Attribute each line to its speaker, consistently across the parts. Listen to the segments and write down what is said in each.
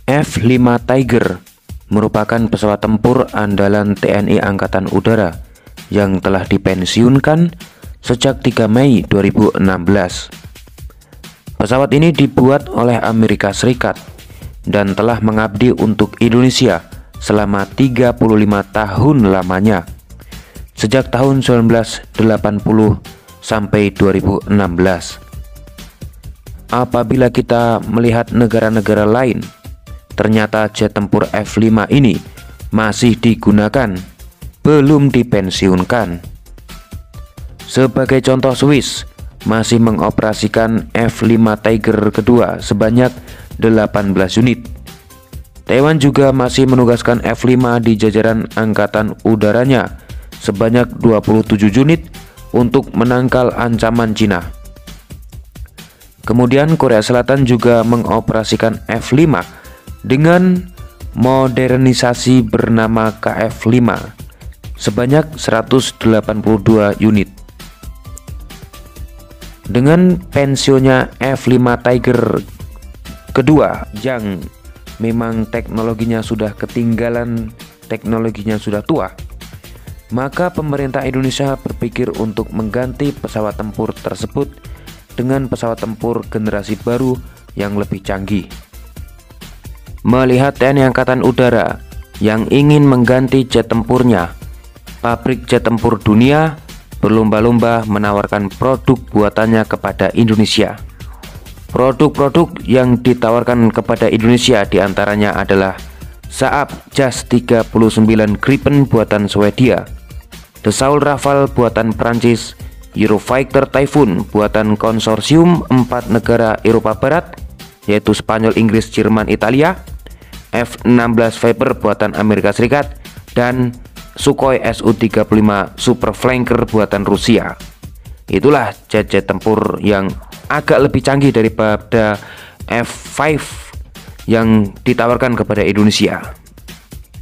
Speaker 1: F-5 Tiger merupakan pesawat tempur andalan TNI Angkatan Udara yang telah dipensiunkan sejak 3 Mei 2016. Pesawat ini dibuat oleh Amerika Serikat dan telah mengabdi untuk Indonesia selama 35 tahun lamanya, sejak tahun 1980 sampai 2016. Apabila kita melihat negara-negara lain, ternyata jet tempur F-5 ini masih digunakan, belum dipensiunkan. Sebagai contoh, Swiss masih mengoperasikan F-5 Tiger kedua sebanyak 18 unit. Taiwan juga masih menugaskan F-5 di jajaran angkatan udaranya sebanyak 27 unit untuk menangkal ancaman Cina. Kemudian Korea Selatan juga mengoperasikan F-5 dengan modernisasi bernama KF-5 sebanyak 182 unit. Dengan pensiunnya F-5 Tiger kedua yang memang teknologinya sudah ketinggalan, teknologinya sudah tua, maka pemerintah Indonesia berpikir untuk mengganti pesawat tempur tersebut dengan pesawat tempur generasi baru yang lebih canggih. Melihat TNI Angkatan Udara yang ingin mengganti jet tempurnya, pabrik jet tempur dunia berlomba-lomba menawarkan produk buatannya kepada Indonesia. Produk-produk yang ditawarkan kepada Indonesia diantaranya adalah Saab JAS 39 Gripen buatan Swedia, Dassault Rafale buatan Prancis, Eurofighter Typhoon buatan konsorsium 4 negara Eropa Barat, yaitu Spanyol, Inggris, Jerman, Italia, F-16 Viper buatan Amerika Serikat, dan Sukhoi Su-35 Super Flanker buatan Rusia. Itulah jet-jet tempur yang agak lebih canggih daripada F-5 yang ditawarkan kepada Indonesia.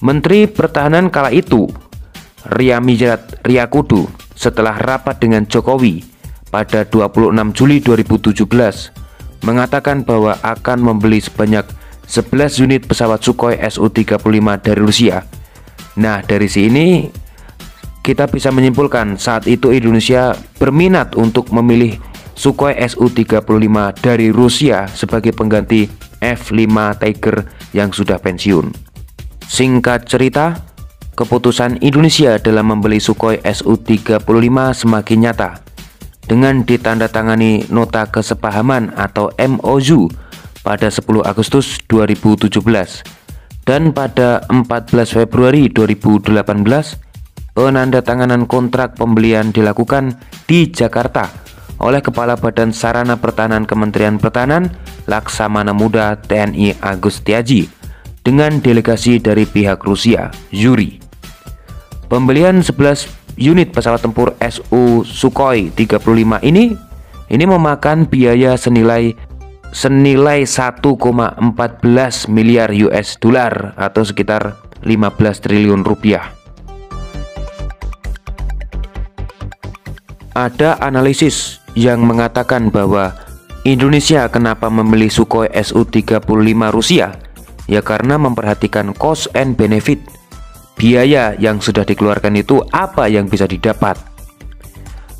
Speaker 1: Menteri Pertahanan kala itu, Riyamizat Riyakudu, setelah rapat dengan Jokowi pada 26 Juli 2017 mengatakan bahwa akan membeli sebanyak 11 unit pesawat Sukhoi Su-35 dari Rusia. Nah, dari sini kita bisa menyimpulkan saat itu Indonesia berminat untuk memilih Sukhoi Su-35 dari Rusia sebagai pengganti F-5 Tiger yang sudah pensiun. Singkat cerita, keputusan Indonesia dalam membeli Sukhoi Su-35 semakin nyata dengan ditandatangani nota kesepahaman atau MOU pada 10 Agustus 2017 dan pada 14 Februari 2018 penandatanganan kontrak pembelian dilakukan di Jakarta oleh Kepala Badan Sarana Pertahanan Kementerian Pertahanan Laksamana Muda TNI Agus Setiaji dengan delegasi dari pihak Rusia, Yuri. Pembelian 11 unit pesawat tempur Su Sukhoi 35 ini memakan biaya senilai 1,14 miliar US dollar atau sekitar 15 triliun rupiah. Ada analisis yang mengatakan bahwa Indonesia kenapa membeli Sukhoi Su-35 Rusia? Ya karena memperhatikan cost and benefit. Biaya yang sudah dikeluarkan itu apa yang bisa didapat.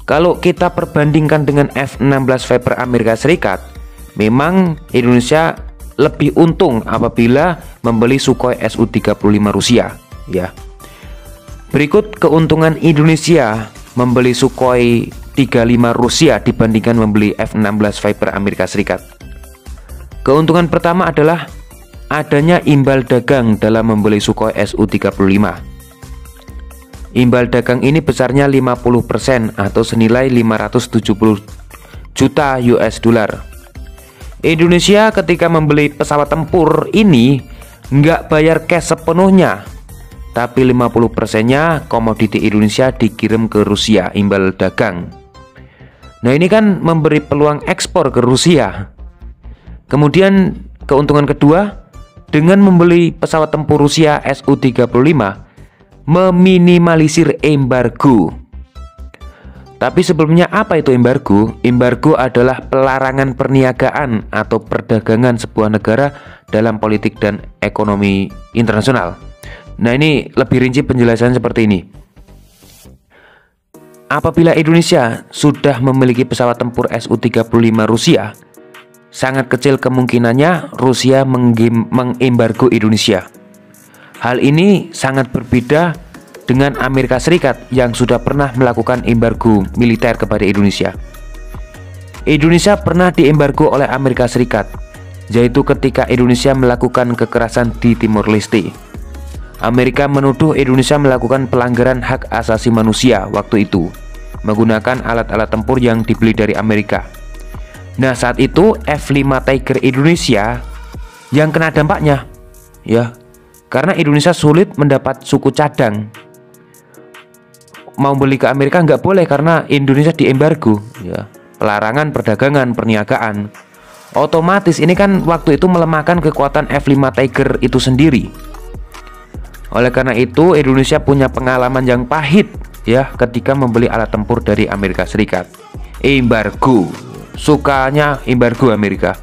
Speaker 1: Kalau kita perbandingkan dengan F-16 Viper Amerika Serikat, memang Indonesia lebih untung apabila membeli Sukhoi Su-35 Rusia, ya. Berikut keuntungan Indonesia membeli Sukhoi 35 Rusia dibandingkan membeli F-16 Viper Amerika Serikat. Keuntungan pertama adalah adanya imbal dagang dalam membeli Sukhoi Su-35. Imbal dagang ini besarnya 50% atau senilai 570 juta US dollar. Indonesia ketika membeli pesawat tempur ini nggak bayar cash sepenuhnya, tapi 50%-nya komoditi Indonesia dikirim ke Rusia, imbal dagang. Nah ini kan memberi peluang ekspor ke Rusia. Kemudian keuntungan kedua, dengan membeli pesawat tempur Rusia Su-35 meminimalisir embargo. Tapi sebelumnya apa itu embargo? Embargo adalah pelarangan perniagaan atau perdagangan sebuah negara dalam politik dan ekonomi internasional. Nah, ini lebih rinci penjelasan seperti ini. Apabila Indonesia sudah memiliki pesawat tempur Su-35 Rusia, sangat kecil kemungkinannya Rusia mengembargo Indonesia. Hal ini sangat berbeda dengan Amerika Serikat yang sudah pernah melakukan embargo militer kepada Indonesia. Indonesia pernah diembargo oleh Amerika Serikat, yaitu ketika Indonesia melakukan kekerasan di Timor Leste. Amerika menuduh Indonesia melakukan pelanggaran hak asasi manusia waktu itu, menggunakan alat-alat tempur yang dibeli dari Amerika. Nah, saat itu F-5 Tiger Indonesia yang kena dampaknya, ya, karena Indonesia sulit mendapat suku cadang. Mau beli ke Amerika nggak boleh karena Indonesia diembargo, ya, pelarangan perdagangan, perniagaan. Otomatis ini kan waktu itu melemahkan kekuatan F-5 Tiger itu sendiri. Oleh karena itu Indonesia punya pengalaman yang pahit, ya, ketika membeli alat tempur dari Amerika Serikat. Embargo, sukanya embargo Amerika.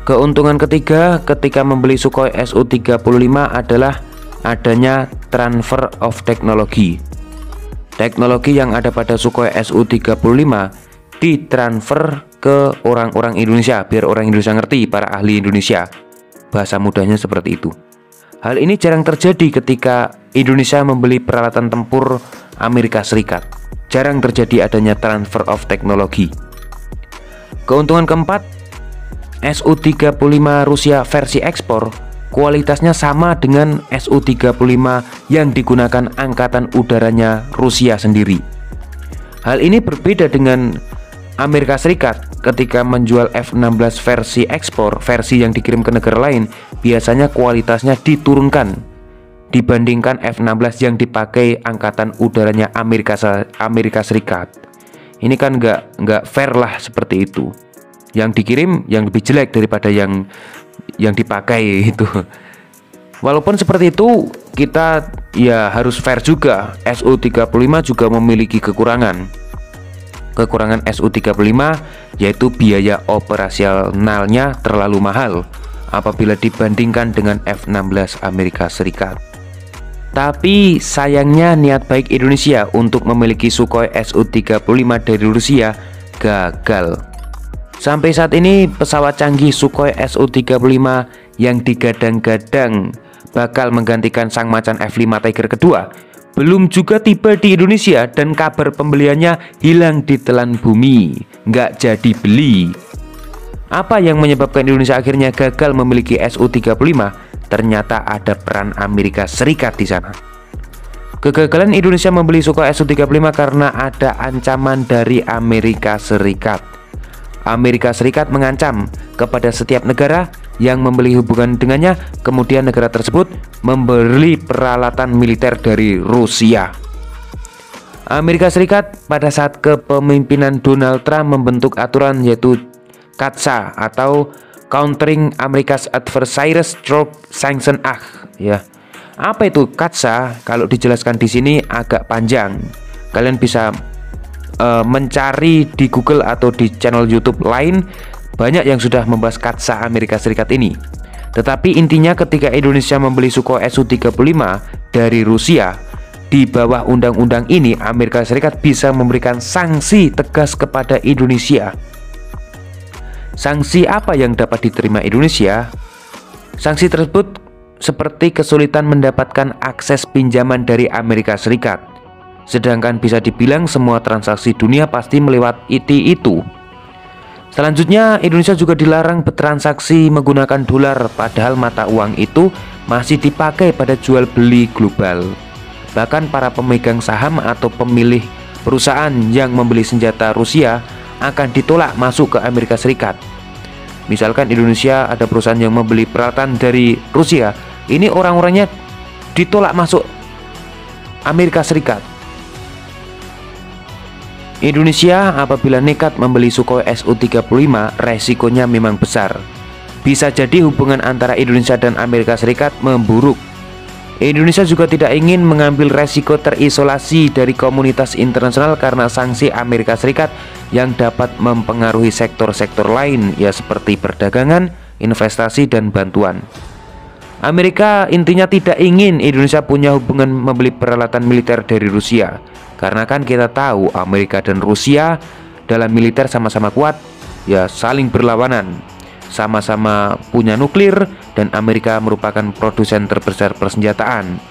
Speaker 1: Keuntungan ketiga ketika membeli Sukhoi Su-35 adalah adanya transfer of technology. Teknologi yang ada pada Sukhoi Su-35 ditransfer ke orang-orang Indonesia, biar orang Indonesia ngerti, para ahli Indonesia. Bahasa mudahnya seperti itu. Hal ini jarang terjadi ketika Indonesia membeli peralatan tempur Amerika Serikat. Jarang terjadi adanya transfer of technology. Keuntungan keempat, Su-35 Rusia versi ekspor kualitasnya sama dengan Su-35 yang digunakan angkatan udaranya Rusia sendiri. Hal ini berbeda dengan Amerika Serikat ketika menjual F-16 versi ekspor, versi yang dikirim ke negara lain, biasanya kualitasnya diturunkan dibandingkan F-16 yang dipakai angkatan udaranya Amerika Serikat. Ini kan nggak fair lah seperti itu. Yang dikirim yang lebih jelek daripada yang dipakai itu. Walaupun seperti itu, kita ya harus fair juga. Su-35 juga memiliki kekurangan Su-35 yaitu biaya operasionalnya terlalu mahal apabila dibandingkan dengan F-16 Amerika Serikat. Tapi sayangnya niat baik Indonesia untuk memiliki Sukhoi Su-35 dari Rusia gagal. Sampai saat ini pesawat canggih Sukhoi Su-35 yang digadang-gadang bakal menggantikan sang macan F-5 Tiger kedua belum juga tiba di Indonesia dan kabar pembeliannya hilang di telan bumi, nggak jadi beli. Apa yang menyebabkan Indonesia akhirnya gagal memiliki Su-35? Ternyata ada peran Amerika Serikat di sana. Kegagalan Indonesia membeli Sukhoi Su-35 karena ada ancaman dari Amerika Serikat. Amerika Serikat mengancam kepada setiap negara yang membeli hubungan dengannya, kemudian negara tersebut membeli peralatan militer dari Rusia. Amerika Serikat pada saat kepemimpinan Donald Trump membentuk aturan yaitu CAATSA atau Countering America's Adversaries Through Sanction Act, ya. Apa itu CAATSA? Kalau dijelaskan di sini agak panjang. Kalian bisa mencari di Google atau di channel YouTube lain. Banyak yang sudah membahas CAATSA Amerika Serikat ini. Tetapi intinya ketika Indonesia membeli Sukhoi Su-35 dari Rusia, di bawah undang-undang ini Amerika Serikat bisa memberikan sanksi tegas kepada Indonesia. Sanksi apa yang dapat diterima Indonesia? Sanksi tersebut seperti kesulitan mendapatkan akses pinjaman dari Amerika Serikat. Sedangkan bisa dibilang semua transaksi dunia pasti melewati itu. Selanjutnya, Indonesia juga dilarang bertransaksi menggunakan dolar, padahal mata uang itu masih dipakai pada jual beli global. Bahkan para pemegang saham atau pemilik perusahaan yang membeli senjata Rusia akan ditolak masuk ke Amerika Serikat. Misalkan Indonesia ada perusahaan yang membeli peralatan dari Rusia, ini orang-orangnya ditolak masuk Amerika Serikat. Indonesia apabila nekat membeli Sukhoi Su-35, resikonya memang besar. Bisa jadi hubungan antara Indonesia dan Amerika Serikat memburuk. Indonesia juga tidak ingin mengambil resiko terisolasi dari komunitas internasional karena sanksi Amerika Serikat yang dapat mempengaruhi sektor-sektor lain, ya seperti perdagangan investasi dan bantuan. Amerika intinya tidak ingin Indonesia punya hubungan membeli peralatan militer dari Rusia, karena kan kita tahu Amerika dan Rusia dalam militer sama-sama kuat, ya saling berlawanan, sama-sama punya nuklir, dan Amerika merupakan produsen terbesar persenjataan.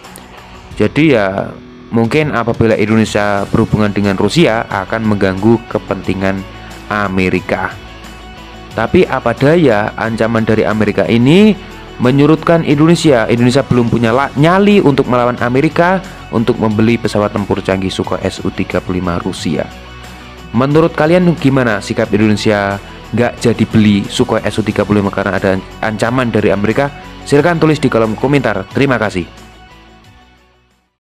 Speaker 1: Jadi ya mungkin apabila Indonesia berhubungan dengan Rusia akan mengganggu kepentingan Amerika. Tapi apa daya, ancaman dari Amerika ini menyurutkan Indonesia belum punya nyali untuk melawan Amerika untuk membeli pesawat tempur canggih Sukhoi Su-35 Rusia. Menurut kalian gimana sikap Indonesia nggak jadi beli Sukhoi Su-35 karena ada ancaman dari Amerika? Silahkan tulis di kolom komentar. Terima kasih.